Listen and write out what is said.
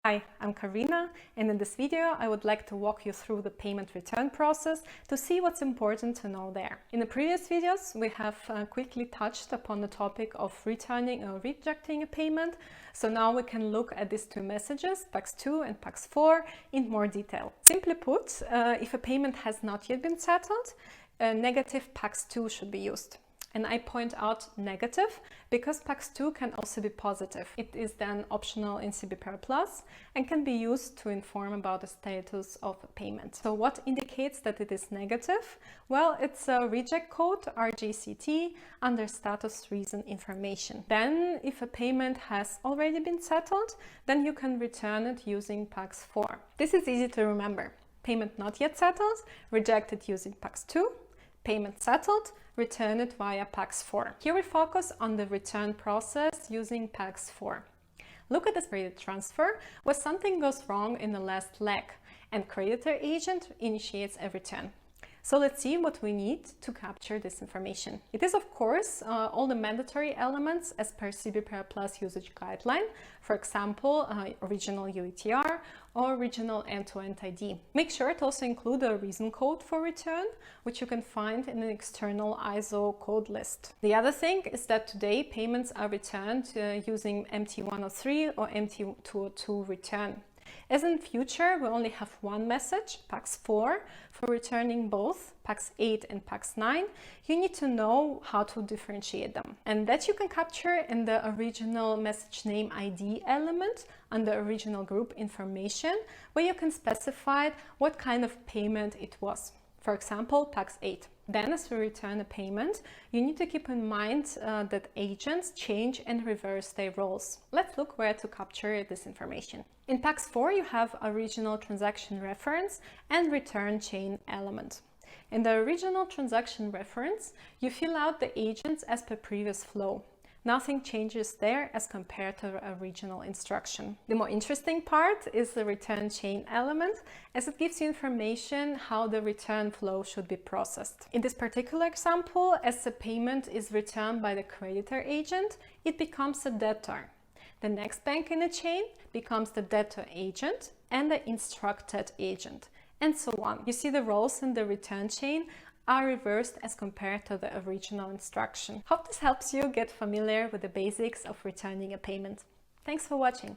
Hi, I'm Karina, and in this video I would like to walk you through the payment return process to see what's important to know there. In the previous videos we have quickly touched upon the topic of returning or rejecting a payment, so now we can look at these two messages, PAX 2 and PAX 4, in more detail. Simply put, if a payment has not yet been settled, a negative PAX 2 should be used. And I point out negative because PAX 2 can also be positive. It is then optional in CBPR Plus and can be used to inform about the status of a payment. So what indicates that it is negative? Well, it's a reject code RJCT under status reason information. Then if a payment has already been settled, then you can return it using PAX 4. This is easy to remember. Payment not yet settled, rejected using PAX 2. Payment settled, return it via PAX 4. Here we focus on the return process using PAX 4. Look at this credit transfer where something goes wrong in the last leg and creditor agent initiates a return. So let's see what we need to capture this information. It is, of course, all the mandatory elements as per CBPR Plus usage guideline, for example, original UETR or original end-to-end ID. Make sure to also include a reason code for return, which you can find in an external ISO code list. The other thing is that today payments are returned using MT103 or MT202 return. As in future, we only have one message, PAX 4, for returning both PAX 8 and PAX 9. You need to know how to differentiate them. And that you can capture in the original message name ID element under original group information, where you can specify what kind of payment it was. For example, PAX 8. Then as we return a payment, you need to keep in mind that agents change and reverse their roles. Let's look where to capture this information. In PAX 4, you have original transaction reference and return chain element. In the original transaction reference, you fill out the agents as per previous flow. Nothing changes there as compared to the original instruction. The more interesting part is the return chain element, as it gives you information how the return flow should be processed. In this particular example, as the payment is returned by the creditor agent, it becomes a debtor. The next bank in the chain becomes the debtor agent and the instructed agent, and so on. You see the roles in the return chain are reversed as compared to the original instruction. Hope this helps you get familiar with the basics of returning a payment. Thanks for watching.